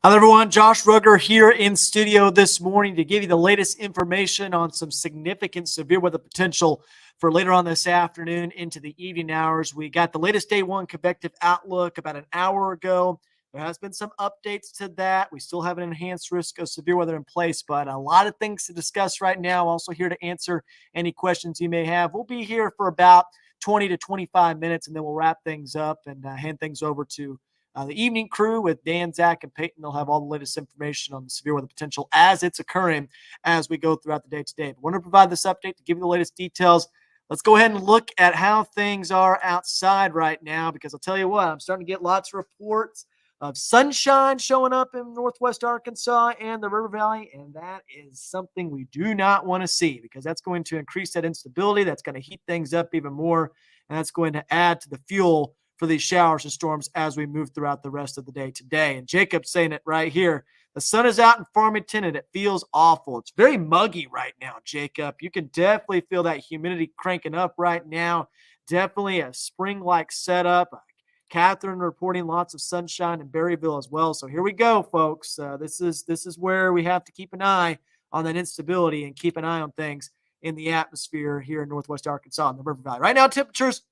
Hello, everyone. Josh Rugger here in studio this morning to give you the latest information on some significant severe weather potential for later on this afternoon into the evening hours. We got the latest day one convective outlook about an hour ago. There has been some updates to that. We still have an enhanced risk of severe weather in place, but a lot of things to discuss right now. Also here to answer any questions you may have. We'll be here for about 20 to 25 minutes, and then we'll wrap things up and hand things over to the evening crew with Dan, Zach, and Peyton. They'll have all the latest information on the severe weather potential as it's occurring as we go throughout the day today. But I want to provide this update to give you the latest details. Let's go ahead and look at how things are outside right now, because I'll tell you what, I'm starting to get lots of reports of sunshine showing up in northwest Arkansas and the River Valley, and that is something we do not want to see, because that's going to increase that instability. That's going to heat things up even more, and that's going to add to the fuel for these showers and storms as we move throughout the rest of the day today. And Jacob's saying it right here. The sun is out in Farmington and it feels awful. It's very muggy right now, Jacob. You can definitely feel that humidity cranking up right now. Definitely a spring-like setup. Catherine reporting lots of sunshine in Berryville as well. So here we go, folks. This is where we have to keep an eye on that instability and keep an eye on things in the atmosphere here in northwest Arkansas and the River Valley. Right now, temperatures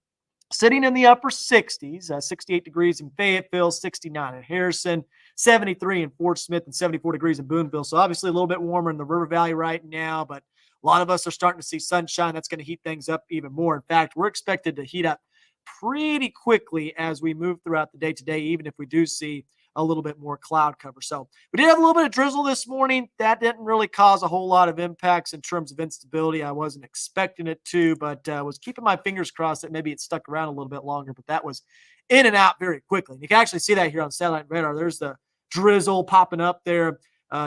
sitting in the upper 60s, 68 degrees in Fayetteville, 69 in Harrison, 73 in Fort Smith, and 74 degrees in Boonville. So obviously a little bit warmer in the River Valley right now, but a lot of us are starting to see sunshine. That's going to heat things up even more. In fact, we're expected to heat up pretty quickly as we move throughout the day today, even if we do see a little bit more cloud cover. So we did have a little bit of drizzle this morning. That didn't really cause a whole lot of impacts in terms of instability. I wasn't expecting it to, but was keeping my fingers crossed that maybe it stuck around a little bit longer, but that was in and out very quickly. And you can actually see that here on satellite radar. There's the drizzle popping up there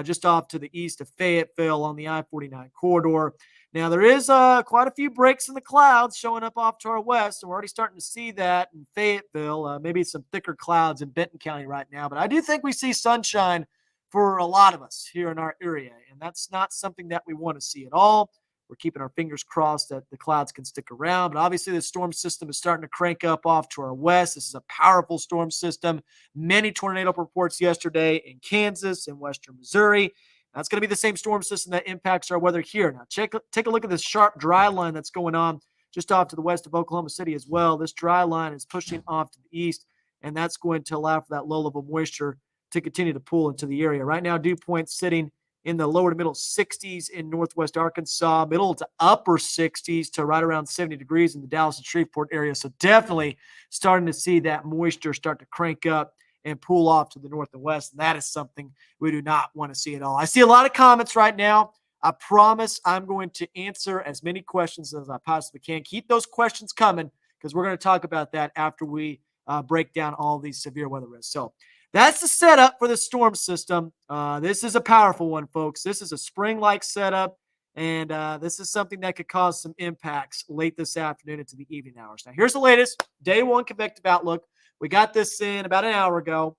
just off to the east of Fayetteville on the I-49 corridor. Now, there is quite a few breaks in the clouds showing up off to our west, and we're already starting to see that in Fayetteville, maybe some thicker clouds in Benton County right now. But I do think we see sunshine for a lot of us here in our area, and that's not something that we want to see at all. We're keeping our fingers crossed that the clouds can stick around. But obviously, the storm system is starting to crank up off to our west. This is a powerful storm system. Many tornado reports yesterday in Kansas and western Missouri. That's going to be the same storm system that impacts our weather here. Now, take a look at this sharp dry line that's going on just off to the west of Oklahoma City as well. This dry line is pushing off to the east, and that's going to allow for that low-level moisture to continue to pool into the area. Right now, dew point's sitting in the lower to middle 60s in northwest Arkansas, middle to upper 60s to right around 70 degrees in the Dallas and Shreveport area. So definitely starting to see that moisture start to crank up and pull off to the north and west. And that is something we do not want to see at all. I see a lot of comments right now. I promise I'm going to answer as many questions as I possibly can. Keep those questions coming, because we're going to talk about that after we break down all these severe weather risks. So that's the setup for the storm system. This is a powerful one, folks. This is a spring-like setup, and this is something that could cause some impacts late this afternoon into the evening hours. Now, here's the latest day one convective outlook. We got this in about an hour ago.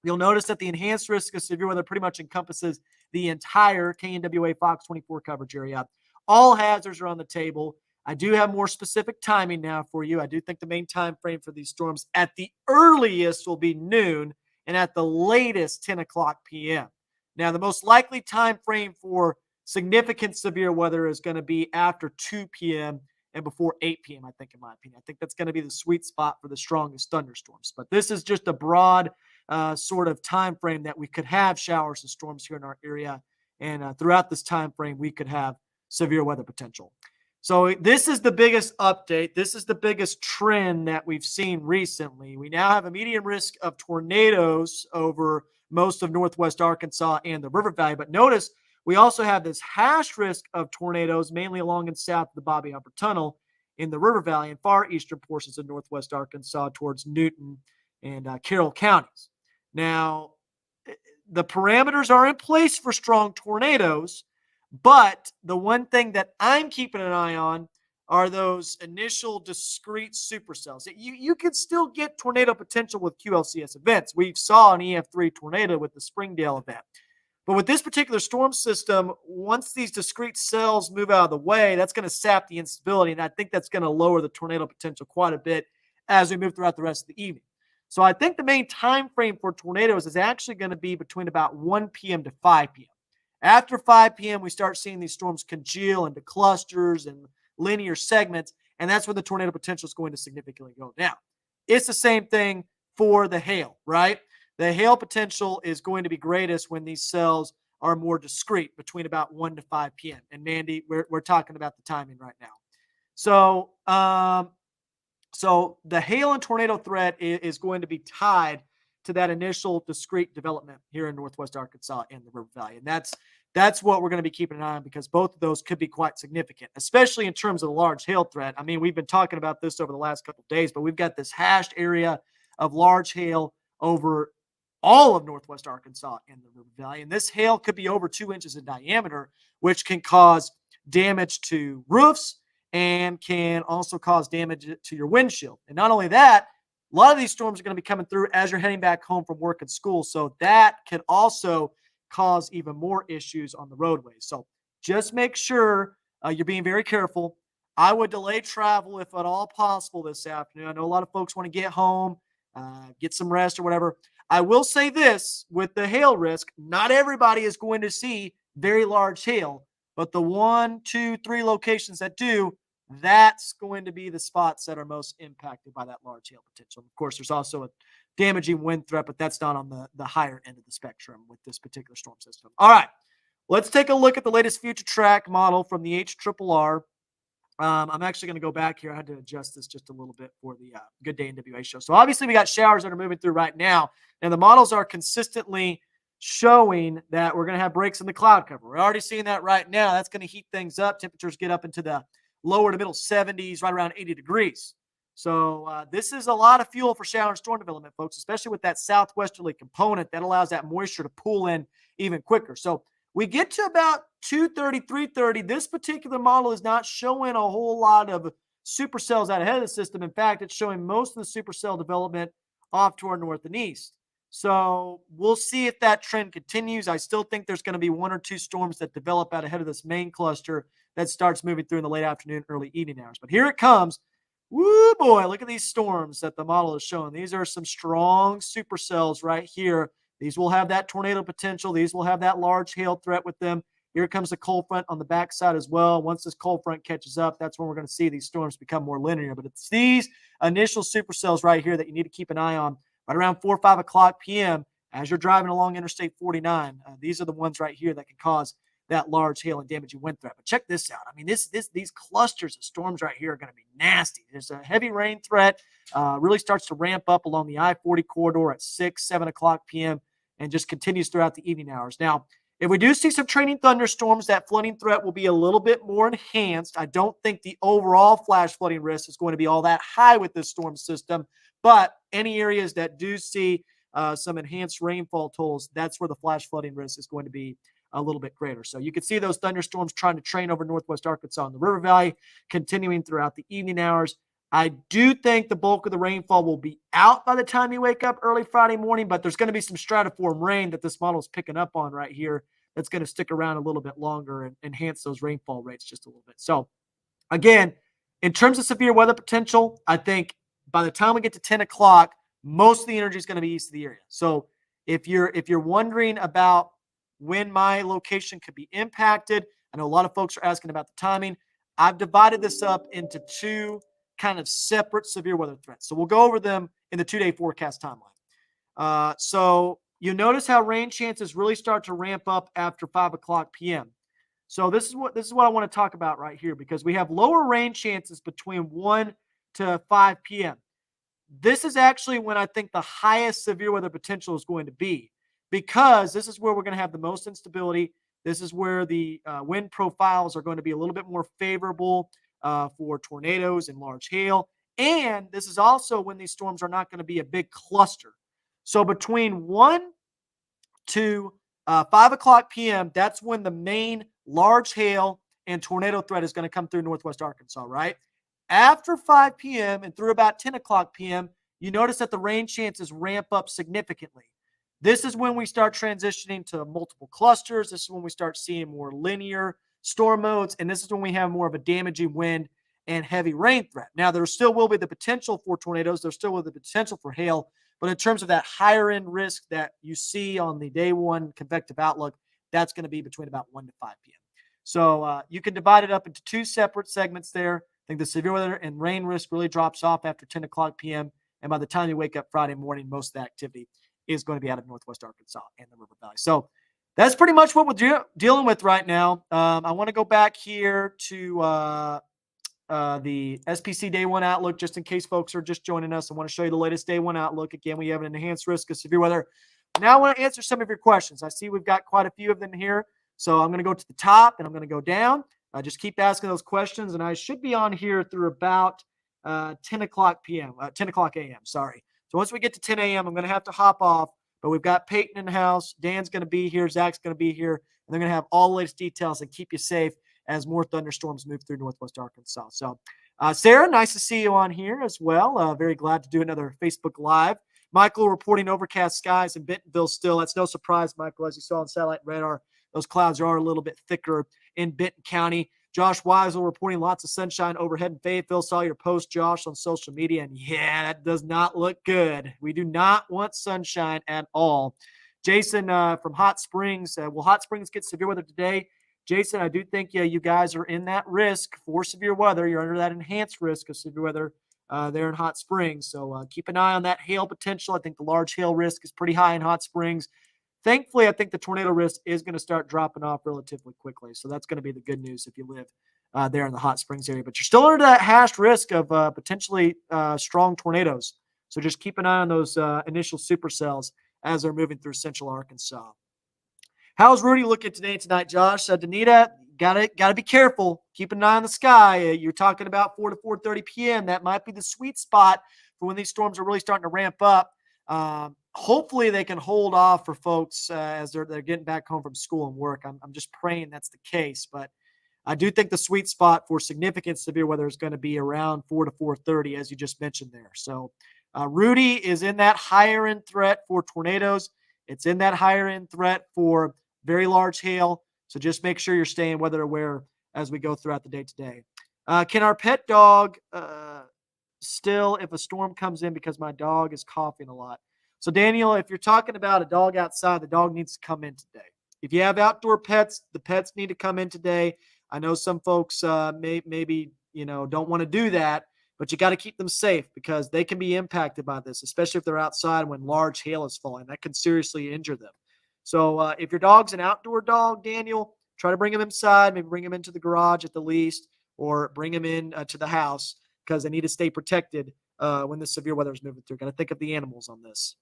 You'll notice that the enhanced risk of severe weather pretty much encompasses the entire KNWA Fox 24 coverage area. All hazards are on the table. I do have more specific timing now for you. I do think the main time frame for these storms at the earliest will be noon, and at the latest 10 o'clock p.m. Now, the most likely time frame for significant severe weather is going to be after 2 p.m. and before 8 p.m., I think, in my opinion. I think that's going to be the sweet spot for the strongest thunderstorms. But this is just a broad sort of time frame that we could have showers and storms here in our area. And throughout this time frame, we could have severe weather potential. So this is the biggest update. This is the biggest trend that we've seen recently. We now have a medium risk of tornadoes over most of northwest Arkansas and the River Valley. But notice we also have this hash risk of tornadoes, mainly along and south of the Bobby Humper Tunnel in the River Valley and far eastern portions of northwest Arkansas towards Newton and Carroll counties. Now, the parameters are in place for strong tornadoes, but the one thing that I'm keeping an eye on are those initial discrete supercells. You can still get tornado potential with QLCS events. We saw an EF3 tornado with the Springdale event. But with this particular storm system, once these discrete cells move out of the way, that's going to sap the instability, and I think that's going to lower the tornado potential quite a bit as we move throughout the rest of the evening. So I think the main time frame for tornadoes is actually going to be between about 1 p.m. to 5 p.m. After 5 p.m., we start seeing these storms congeal into clusters and linear segments, and that's where the tornado potential is going to significantly go down. It's the same thing for the hail, right? The hail potential is going to be greatest when these cells are more discrete between about 1 to 5 p.m. And Mandy, we're talking about the timing right now. So, so the hail and tornado threat is going to be tied to that initial discrete development here in Northwest Arkansas and the River Valley. And that's what we're going to be keeping an eye on, because both of those could be quite significant, especially in terms of the large hail threat. I mean, we've been talking about this over the last couple of days, but we've got this hashed area of large hail over all of Northwest Arkansas and the River Valley. And this hail could be over 2 inches in diameter, which can cause damage to roofs and can also cause damage to your windshield. And not only that, a lot of these storms are going to be coming through as you're heading back home from work and school. So that can also cause even more issues on the roadways. So just make sure you're being very careful. I would delay travel if at all possible this afternoon. I know a lot of folks want to get home, get some rest or whatever. I will say this, with the hail risk, not everybody is going to see very large hail, but the 1, 2, 3 locations that do, that's going to be the spots that are most impacted by that large hail potential. Of course, there's also a damaging wind threat, but that's not on the higher end of the spectrum with this particular storm system. All right, let's take a look at the latest future track model from the HRRR. I'm actually going to go back here. I had to adjust this just a little bit for the Good Day NWA show. So obviously we got showers that are moving through right now, and the models are consistently showing that we're going to have breaks in the cloud cover. We're already seeing that right now. That's going to heat things up. Temperatures get up into the lower to middle 70s, right around 80 degrees. So this is a lot of fuel for shower and storm development, folks, especially with that southwesterly component that allows that moisture to pool in even quicker. So we get to about 2:30, 3:30. This particular model is not showing a whole lot of supercells out ahead of the system. In fact, it's showing most of the supercell development off to our north and east. So we'll see if that trend continues. I still think there's going to be 1 or 2 storms that develop out ahead of this main cluster that starts moving through in the late afternoon, early evening hours. But here it comes. Woo, boy, look at these storms that the model is showing. These are some strong supercells right here. These will have that tornado potential. These will have that large hail threat with them. Here comes the cold front on the backside as well. Once this cold front catches up, that's when we're going to see these storms become more linear. But it's these initial supercells right here that you need to keep an eye on right around 4 or 5 o'clock p.m. as you're driving along Interstate 49. These are the ones right here that can cause that large hail and damaging wind threat. But check this out. I mean, these clusters of storms right here are going to be nasty. There's a heavy rain threat, really starts to ramp up along the I-40 corridor at 6, 7 o'clock p.m. and just continues throughout the evening hours. Now, if we do see some training thunderstorms, that flooding threat will be a little bit more enhanced. I don't think the overall flash flooding risk is going to be all that high with this storm system, but any areas that do see some enhanced rainfall totals, that's where the flash flooding risk is going to be a little bit greater. So you can see those thunderstorms trying to train over Northwest Arkansas and the River Valley, continuing throughout the evening hours. I do think the bulk of the rainfall will be out by the time you wake up early Friday morning, but there's going to be some stratiform rain that this model is picking up on right here that's going to stick around a little bit longer and enhance those rainfall rates just a little bit. So again, in terms of severe weather potential, I think by the time we get to 10 o'clock, most of the energy is going to be east of the area. So if you're wondering about when my location could be impacted, I know a lot of folks are asking about the timing. I've divided this up into 2 kind of separate severe weather threats. So we'll go over them in the 2-day forecast timeline. So you notice how rain chances really start to ramp up after 5 o'clock p.m. So this is what I want to talk about right here, because we have lower rain chances between 1 to 5 p.m. This is actually when I think the highest severe weather potential is going to be, because this is where we're going to have the most instability. This is where the wind profiles are going to be a little bit more favorable for tornadoes and large hail. And this is also when these storms are not going to be a big cluster. So between 1 to 5 o'clock p.m., that's when the main large hail and tornado threat is going to come through Northwest Arkansas, right? After 5 p.m. and through about 10 o'clock p.m., you notice that the rain chances ramp up significantly. This is when we start transitioning to multiple clusters. This is when we start seeing more linear storm modes, and this is when we have more of a damaging wind and heavy rain threat. Now, there still will be the potential for tornadoes. There still will be the potential for hail, But in terms of that higher end risk that you see on the day one convective outlook, that's going to be between about 1 to 5 p.m. So you can divide it up into two separate segments there. I think the severe weather and rain risk really drops off after 10 o'clock p.m. And by the time you wake up Friday morning, most of the activity is going to be out of Northwest Arkansas and the River Valley. So that's pretty much what we're dealing with right now. I want to go back here to the SPC Day 1 outlook, just in case folks are just joining us. I want to show you the latest Day 1 outlook. Again, we have an enhanced risk of severe weather. Now I want to answer some of your questions. I see we've got quite a few of them here. So I'm going to go to the top and I'm going to go down. Just keep asking those questions, and I should be on here through about 10 o'clock a.m. Sorry. So once we get to 10 a.m., I'm going to have to hop off. But we've got Peyton in the house. Dan's going to be here. Zach's going to be here. And they're going to have all the latest details and keep you safe as more thunderstorms move through Northwest Arkansas. So, Sarah, nice to see you on here as well. Very glad to do another Facebook Live. Michael reporting overcast skies in Bentonville still. That's no surprise, Michael. As you saw on satellite radar, those clouds are a little bit thicker in Benton County. Josh Weisel reporting lots of sunshine overhead in Fayetteville. Saw your post, Josh, on social media, and yeah, that does not look good. We do not want sunshine at all. Jason from Hot Springs. Will Hot Springs get severe weather today? Jason, I do think you guys are in that risk for severe weather. You're under that enhanced risk of severe weather there in Hot Springs. So keep an eye on that hail potential. I think the large hail risk is pretty high in Hot Springs. Thankfully, I think the tornado risk is going to start dropping off relatively quickly. So that's going to be the good news if you live there in the Hot Springs area. But you're still under that hashed risk of potentially strong tornadoes. So just keep an eye on those initial supercells as they're moving through central Arkansas. How's Rudy looking today and tonight, Josh? Danita, gotta be careful. Keep an eye on the sky. You're talking about 4 to 4:30 p.m. That might be the sweet spot for when these storms are really starting to ramp up. Hopefully they can hold off for folks as they're getting back home from school and work. I'm just praying that's the case, but I do think the sweet spot for significant severe weather is going to be around 4 to 4:30, as you just mentioned there. So Rudy is in that higher end threat for tornadoes. It's in that higher end threat for very large hail. So just make sure you're staying weather aware as we go throughout the day today. Can our pet dog still, if a storm comes in, because my dog is coughing a lot? So Daniel, if you're talking about a dog outside, the dog needs to come in today. If you have outdoor pets, the pets need to come in today. I know some folks maybe don't want to do that, but you got to keep them safe because they can be impacted by this, especially if they're outside when large hail is falling. That can seriously injure them. So if your dog's an outdoor dog, Daniel, try to bring him inside, maybe bring him into the garage at the least, or bring him in to the house because they need to stay protected when the severe weather is moving through. Got to think of the animals on this.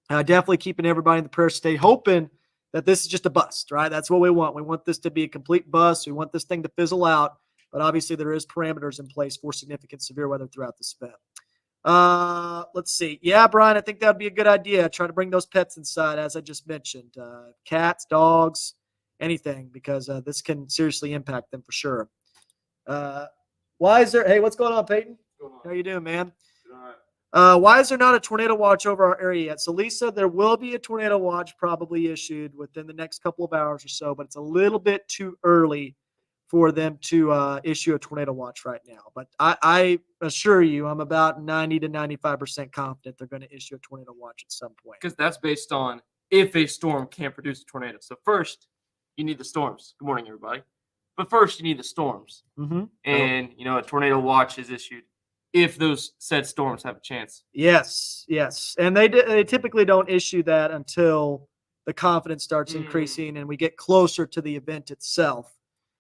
Definitely keeping everybody in the prayer state, hoping that this is just a bust, right? That's what we want. We want this to be a complete bust. We want this thing to fizzle out. But obviously there is parameters in place for significant severe weather throughout this event. Let's see. Yeah, Brian, I think that would be a good idea. Try to bring those pets inside, as I just mentioned. Cats, dogs, anything, because this can seriously impact them for sure. Hey, what's going on, Peyton? How you doing, man? Why is there not a tornado watch over our area yet? So, Lisa, there will be a tornado watch probably issued within the next couple of hours or so, but it's a little bit too early for them to issue a tornado watch right now. But I assure you, I'm about 90 to 95% confident they're going to issue a tornado watch at some point. Because that's based on if a storm can produce a tornado. So first, you need the storms. Good morning, everybody. But first, you need the storms. Mm-hmm. And, a tornado watch is issued if those said storms have a chance. Yes. And they typically don't issue that until the confidence starts increasing and we get closer to the event itself.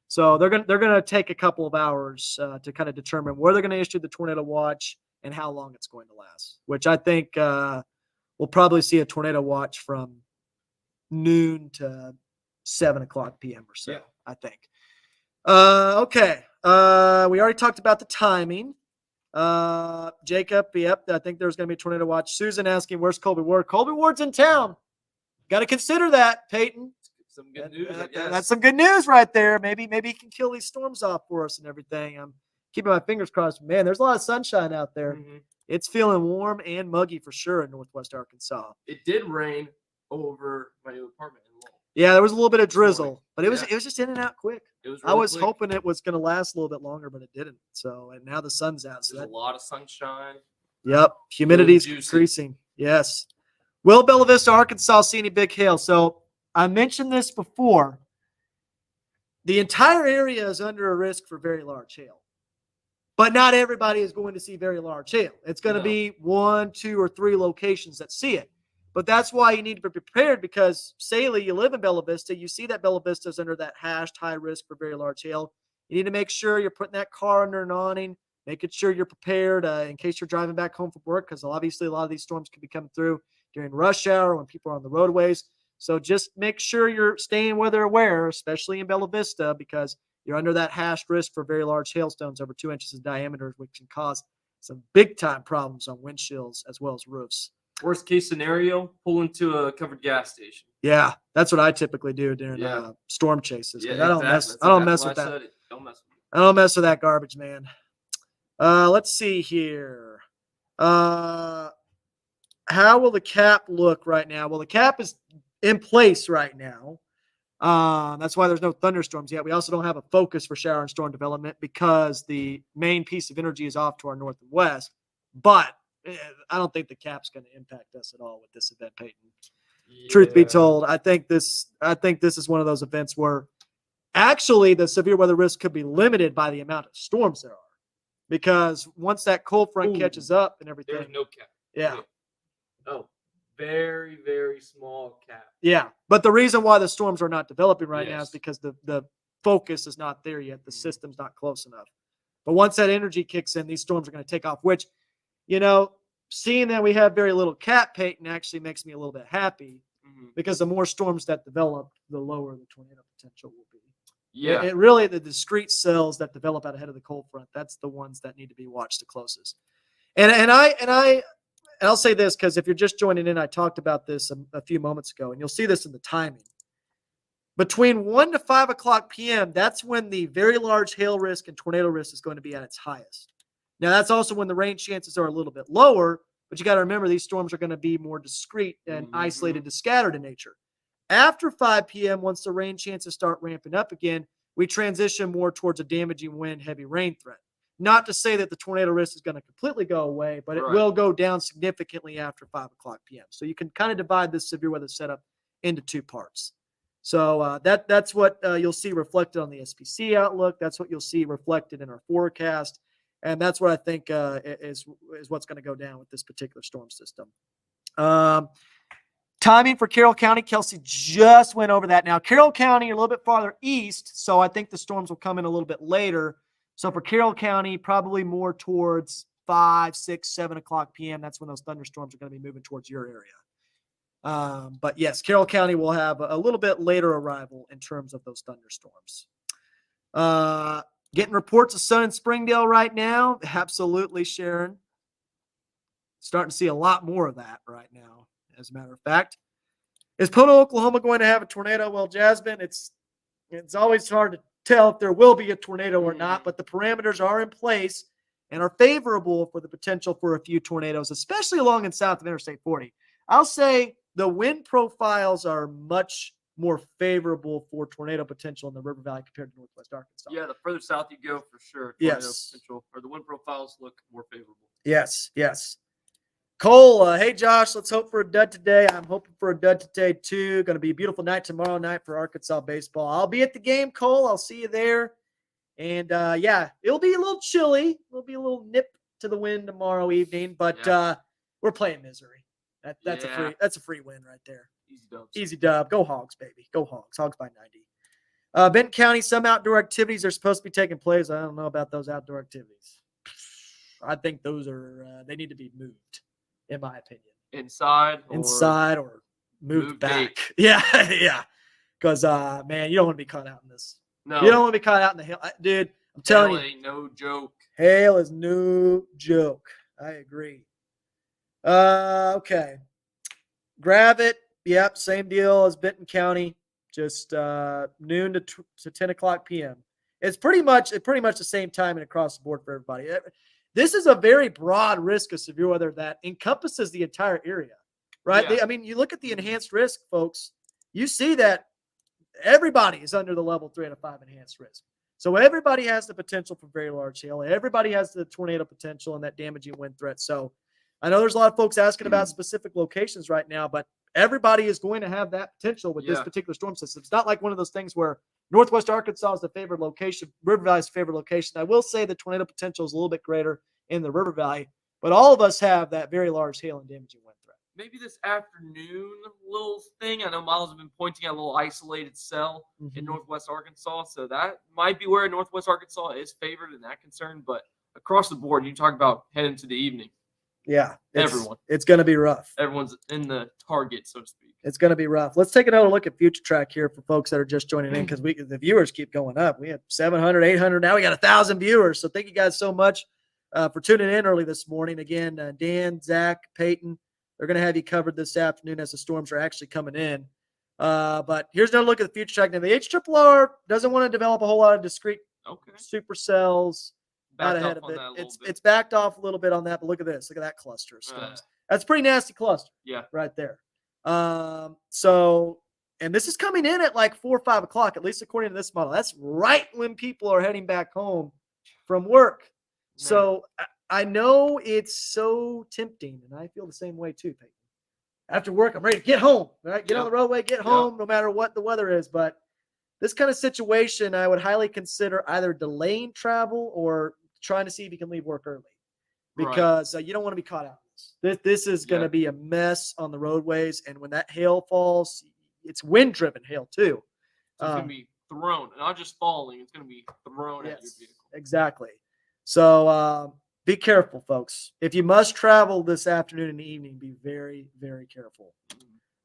So they're gonna take a couple of hours to kind of determine where they're going to issue the tornado watch and how long it's going to last. Which I think we'll probably see a tornado watch from noon to 7 o'clock p.m. or so. Yeah. I think. Okay. We already talked about the timing. Jacob, yep. I think there's going to be a tornado watch. Susan asking, "Where's Colby Ward?" Colby Ward's in town. Got to consider that, Peyton. Some good news, I guess. That's some good news right there. Maybe he can kill these storms off for us and everything. I'm keeping my fingers crossed. Man, there's a lot of sunshine out there. Mm-hmm. It's feeling warm and muggy for sure in Northwest Arkansas. It did rain over my new apartment in Lowell. Yeah, there was a little bit of drizzle, but it was just in and out quick. It was really I was quick. hoping it was going to last a little bit longer, but it didn't. So, and now the sun's out. There's a lot of sunshine. Yep, humidity's increasing. Yes. Will Bella Vista, Arkansas see any big hail? So I mentioned this before. The entire area is under a risk for very large hail. But not everybody is going to see very large hail. It's going to be 1, 2, or 3 locations that see it. But that's why you need to be prepared because, say, you live in Bella Vista, you see that Bella Vista is under that hashed high risk for very large hail. You need to make sure you're putting that car under an awning, making sure you're prepared in case you're driving back home from work because obviously a lot of these storms can be coming through during rush hour when people are on the roadways. So just make sure you're staying weather aware, especially in Bella Vista, because you're under that hashed risk for very large hailstones over 2 inches in diameter, which can cause some big-time problems on windshields as well as roofs. Worst case scenario, pull into a covered gas station. Yeah, that's what I typically do during storm chases. Yeah, I don't mess. I don't mess with that. Don't mess with it. I don't mess with that garbage, man. Let's see here. How will the cap look right now? Well, the cap is in place right now. That's why there's no thunderstorms yet. We also don't have a focus for shower and storm development because the main piece of energy is off to our north and west. But I don't think the cap's going to impact us at all with this event, Peyton. Yeah. Truth be told, I think this is one of those events where actually the severe weather risk could be limited by the amount of storms there are. Because once that cold front catches up and everything. There's no cap. Yeah. Oh, very, very small cap. Yeah. But the reason why the storms are not developing right now is because the focus is not there yet. The system's not close enough. But once that energy kicks in, these storms are going to take off, which, seeing that we have very little cap, Peyton, actually makes me a little bit happy because the more storms that develop, the lower the tornado potential will be. Yeah. It really, the discrete cells that develop out ahead of the cold front, that's the ones that need to be watched the closest. And I'll say this because if you're just joining in, I talked about this a few moments ago, and you'll see this in the timing. Between 1 to 5 o'clock p.m., that's when the very large hail risk and tornado risk is going to be at its highest. Now, that's also when the rain chances are a little bit lower, but you got to remember these storms are going to be more discrete and isolated to scattered in nature. After 5 p.m., once the rain chances start ramping up again, we transition more towards a damaging wind, heavy rain threat. Not to say that the tornado risk is going to completely go away, but it will go down significantly after 5 o'clock p.m. So you can kind of divide this severe weather setup into 2 parts. So that's what you'll see reflected on the SPC outlook. That's what you'll see reflected in our forecast. And that's what I think is what's going to go down with this particular storm system. Timing for Carroll County, Kelsey just went over that. Now, Carroll County, a little bit farther east, so I think the storms will come in a little bit later. So for Carroll County, probably more towards 5, 6, 7 o'clock p.m. That's when those thunderstorms are going to be moving towards your area. But yes, Carroll County will have a little bit later arrival in terms of those thunderstorms. Getting reports of sun in Springdale right now. Absolutely, Sharon. Starting to see a lot more of that right now, as a matter of fact. Is Pono, Oklahoma going to have a tornado? Well, Jasmine, it's always hard to tell if there will be a tornado or not, but the parameters are in place and are favorable for the potential for a few tornadoes, especially along and south of Interstate 40. I'll say the wind profiles are much more favorable for tornado potential in the River Valley compared to Northwest Arkansas. Yeah, the further south you go, for sure, tornado potential, or the wind profiles look more favorable. Yes. Cole, hey, Josh, let's hope for a dud today. I'm hoping for a dud today, too. Going to be a beautiful night tomorrow night for Arkansas baseball. I'll be at the game, Cole. I'll see you there. And, it'll be a little chilly. There'll be a little nip to the wind tomorrow evening, but we're playing misery. That's a free win right there. Easy dubs. Easy dub. Go Hogs, baby. Go Hogs. Hogs by 90. Benton County, some outdoor activities are supposed to be taking place. I don't know about those outdoor activities. I think those are they need to be moved, in my opinion. Inside or moved back. Yeah. Because, man, you don't want to be caught out in this. No. You don't want to be caught out in the hail. Dude, I'm telling you. Hail ain't no joke. Hail is no joke. I agree. Okay. Gravit. Yep, same deal as Benton County. Just noon to 10 o'clock p.m. It's pretty much the same timing across the board for everybody. This is a very broad risk of severe weather that encompasses the entire area, right? Yeah. You look at the enhanced risk, folks. You see that everybody is under the level 3 out of 5 enhanced risk. So everybody has the potential for very large hail. Everybody has the tornado potential and that damaging wind threat. So I know there's a lot of folks asking about specific locations right now, but everybody is going to have that potential with this particular storm system. It's not like one of those things where Northwest Arkansas is the favored location, River Valley's favorite location. I will say the tornado potential is a little bit greater in the River Valley, but all of us have that very large hail and damaging wind threat. Maybe this afternoon little thing. I know Miles has been pointing at a little isolated cell in Northwest Arkansas, so that might be where Northwest Arkansas is favored in that concern. But across the board, you talk about heading to the evening. Yeah, everyone. It's going to be rough. Everyone's in the target, so to speak. It's going to be rough. Let's take another look at Future Track here for folks that are just joining in, because the viewers keep going up. We had 700, 800. Now we got 1,000 viewers. So thank you guys so much for tuning in early this morning. Again, Dan, Zach, Peyton, they're going to have you covered this afternoon as the storms are actually coming in. But here's another look at the Future Track. Now, the HRRR doesn't want to develop a whole lot of discrete supercells. Not ahead of it. It's backed off a little bit on that, but look at this. Look at that cluster of storms. That's a pretty nasty cluster. Yeah. Right there. So, and this is coming in at like 4 or 5 o'clock, at least according to this model. That's right when people are heading back home from work. Yeah. So I know it's so tempting, and I feel the same way too, Peyton. After work, I'm ready to get home, right? Get on the roadway, get home, no matter what the weather is. But this kind of situation, I would highly consider either delaying travel or trying to see if you can leave work early, because you don't want to be caught out. This is going to be a mess on the roadways, and when that hail falls, it's wind-driven hail too. So it's going to be thrown, not just falling. It's going to be thrown at your vehicle. Exactly. So be careful, folks. If you must travel this afternoon and evening, be very, very careful.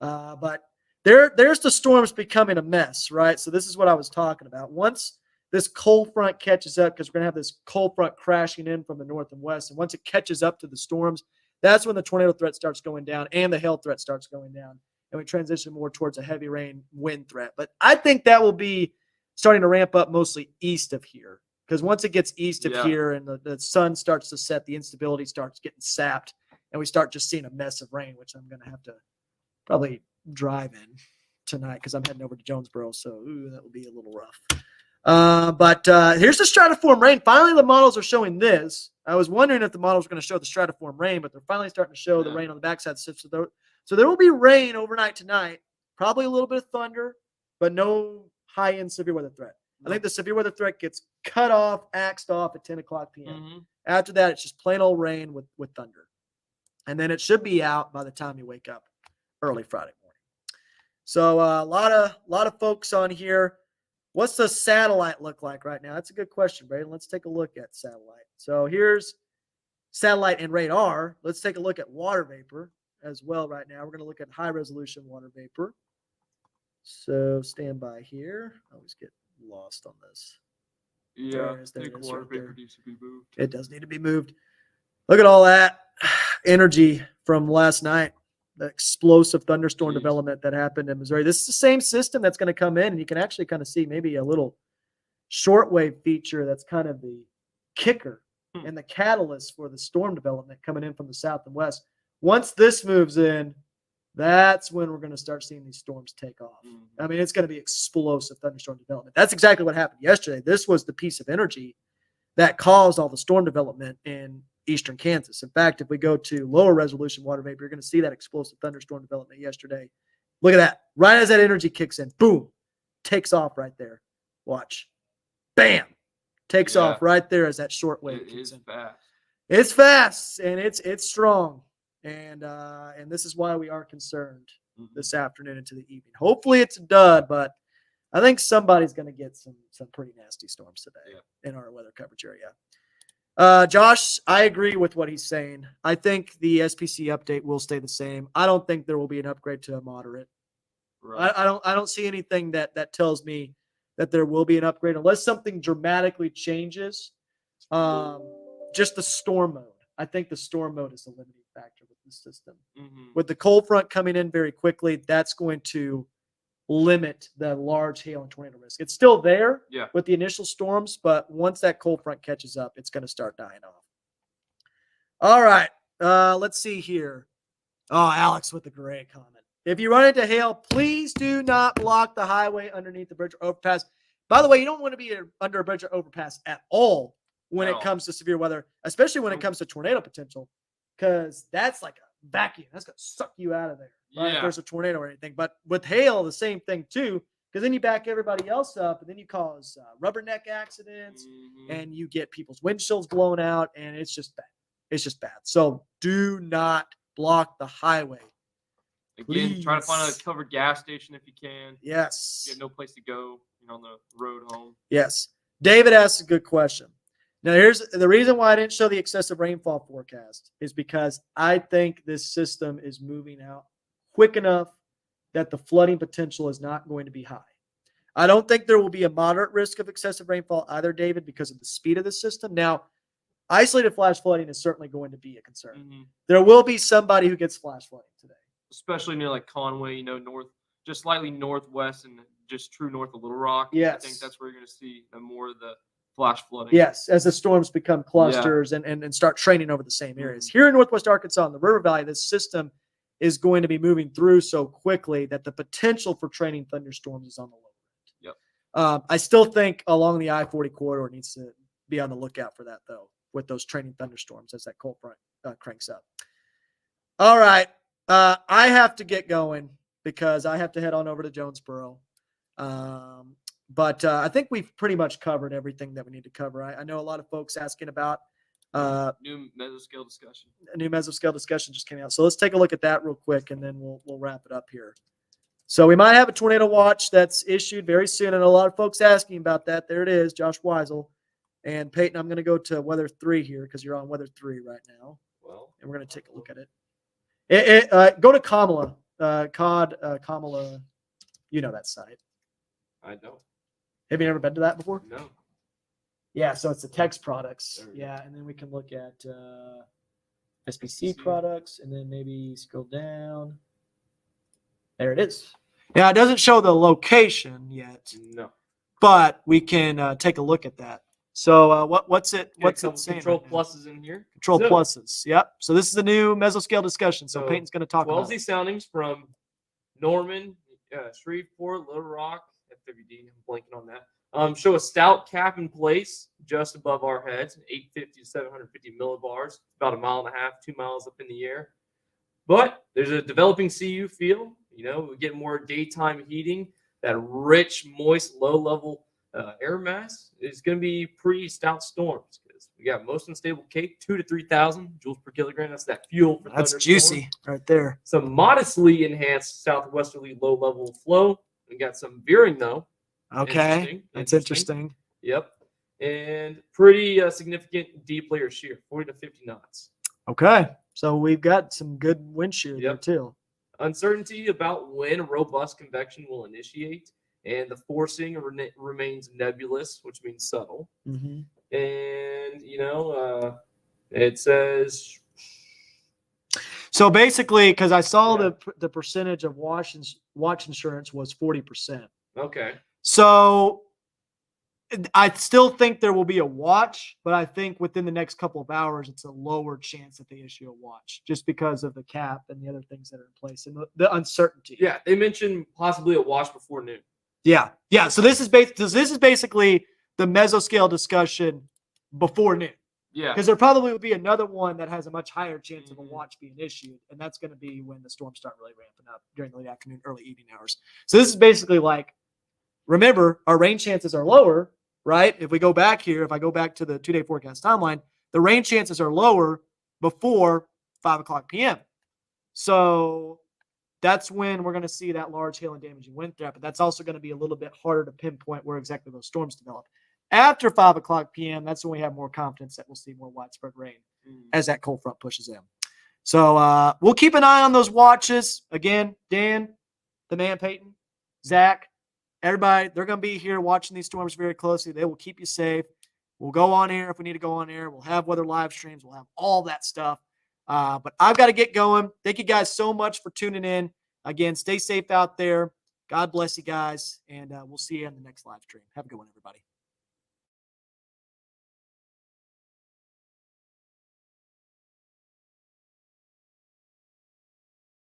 But there's the storms becoming a mess, right? So this is what I was talking about. Once this cold front catches up, because we're going to have this cold front crashing in from the north and west, and once it catches up to the storms, that's when the tornado threat starts going down and the hail threat starts going down, and we transition more towards a heavy rain wind threat. But I think that will be starting to ramp up mostly east of here, because once it gets east of here and the sun starts to set, the instability starts getting sapped, and we start just seeing a mess of rain, which I'm going to have to probably drive in tonight because I'm heading over to Jonesboro. So that will be a little rough. But here's the stratiform rain. Finally, the models are showing this. I was wondering if the models were going to show the stratiform rain, but they're finally starting to show the rain on the backside. So there will be rain overnight tonight, probably a little bit of thunder, but no high-end severe weather threat. I think the severe weather threat gets cut off, axed off at 10 o'clock p.m. After that, it's just plain old rain with thunder. And then it should be out by the time you wake up early Friday morning. So a lot of folks on here. What's the satellite look like right now? That's a good question, Braden. Let's take a look at satellite. So here's satellite and radar. Let's take a look at water vapor as well right now. We're going to look at high-resolution water vapor. So stand by here. I always get lost on this. Yeah, water vapor needs to be moved. It does need to be moved. Look at all that energy from last night. The explosive thunderstorm development that happened in Missouri. This is the same system that's going to come in, and you can actually kind of see maybe a little shortwave feature that's kind of the kicker and the catalyst for the storm development coming in from the south and west. Once this moves in, that's when we're going to start seeing these storms take off. I mean, it's going to be explosive thunderstorm development. That's exactly what happened yesterday. This was the piece of energy that caused all the storm development in eastern Kansas. In fact, if we go to lower resolution water vapor, you're going to see that explosive thunderstorm development yesterday. Look at that. Right as that energy kicks in, boom, takes off right there. Watch. Bam. Takes off right there as that short wave kicks in. Fast. It's fast, and it's strong. And this is why we are concerned this afternoon into the evening. Hopefully it's a dud, but I think somebody's going to get some pretty nasty storms today in our weather coverage area. Josh, I agree with what he's saying. I think the SPC update will stay the same. I don't think there will be an upgrade to a moderate. Right. I don't see anything that tells me that there will be an upgrade unless something dramatically changes. Just the storm mode. I think the storm mode is the limiting factor with the system. With the cold front coming in very quickly, that's going to limit the large hail and tornado risk. It's still there with the initial storms, but once that cold front catches up, it's going to start dying off. All right. Let's see here. Oh, Alex with a great comment. If you run into hail, please do not block the highway underneath the bridge or overpass. By the way, you don't want to be under a bridge or overpass at all when it comes to severe weather, especially when it comes to tornado potential. because that's like a vacuum. That's going to suck you out of there. Right? If Yeah. there's a tornado or anything. But with hail, the same thing too, because then you back everybody else up, and then you cause rubberneck accidents, and you get people's windshields blown out, and it's just bad. It's just bad. So do not block the highway. Again, try to find Please. a covered gas station if you can. Yes. You have no place to go, on the road home. Yes. David asks a good question. Now, here's the reason why I didn't show the excessive rainfall forecast is because I think this system is moving out quick enough that the flooding potential is not going to be high. I don't think there will be a moderate risk of excessive rainfall either, David, because of the speed of the system. Now, isolated flash flooding is certainly going to be a concern. Mm-hmm. There will be somebody who gets flash flooding today. Especially near like Conway, north, just slightly northwest and just true north of Little Rock. Yes. I think that's where you're going to see more of the flash flooding. Yes, as the storms become clusters and start training over the same areas. Here in Northwest Arkansas in the River Valley, this system is going to be moving through so quickly that the potential for training thunderstorms is on the low end. Yep. I still think along the I-40 corridor needs to be on the lookout for that, though, with those training thunderstorms as that cold front cranks up. All right. I have to get going because I have to head on over to Jonesboro. But I think we've pretty much covered everything that we need to cover. I know a lot of folks asking about new mesoscale discussion. A new mesoscale discussion just came out. So let's take a look at that real quick, and then we'll wrap it up here. So we might have a tornado watch that's issued very soon, and a lot of folks asking about that. There it is, Josh Weisel. And Peyton, I'm going to go to weather 3 here because you're on weather 3 right now. Well, and we're going to take a look at it. Go to Kamala, Kamala. You know that site. I don't. Have you ever been to that before? No. Yeah, so it's the text products. Yeah, and then we can look at SPC products, and then maybe scroll down. There it is. Yeah, it doesn't show the location yet. No. But we can take a look at that. So what's it saying? Control right pluses in here. Control pluses. Yep. So this is the new mesoscale discussion. So Peyton's going to talk about 12Z soundings from Norman, Shreveport, Little Rock, FWD. I'm blanking on that. Show a stout cap in place just above our heads, 850 to 750 millibars, about 1.5 miles, 2 miles up in the air. But there's a developing CU field. We get more daytime heating. That rich, moist, low-level air mass is going to be pretty stout storms because we got most unstable cake, 2,000 to 3,000 joules per kilogram. That's that fuel for That's thunderstorms. juicy right there. Some modestly enhanced southwesterly low-level flow. We got some veering though. Okay, that's interesting. Yep, and pretty significant deep layer shear, 40 to 50 knots. Okay, so we've got some good wind shear there too. Uncertainty about when robust convection will initiate, and the forcing remains nebulous, which means subtle. Mm-hmm. And it says. So basically, because I saw the percentage of watch insurance was 40%. Okay. So I still think there will be a watch, but I think within the next couple of hours, it's a lower chance that they issue a watch just because of the cap and the other things that are in place and the uncertainty. Yeah, they mentioned possibly a watch before noon. Yeah. So this is basically the mesoscale discussion before noon. Yeah. Because there probably will be another one that has a much higher chance of a watch being issued, and that's going to be when the storms start really ramping up during the late afternoon, early evening hours. So this is basically like, remember, our rain chances are lower, right? If I go back to the 2-day forecast timeline, the rain chances are lower before 5 o'clock p.m. So that's when we're going to see that large hail and damaging wind threat, but that's also going to be a little bit harder to pinpoint where exactly those storms develop. After 5 o'clock p.m., that's when we have more confidence that we'll see more widespread rain as that cold front pushes in. So we'll keep an eye on those watches. Again, Dan, the man Peyton, Zach, everybody, they're going to be here watching these storms very closely. They will keep you safe. We'll go on air if we need to go on air. We'll have weather live streams. We'll have all that stuff. But I've got to get going. Thank you guys so much for tuning in. Again, stay safe out there. God bless you guys, and we'll see you in the next live stream. Have a good one, everybody.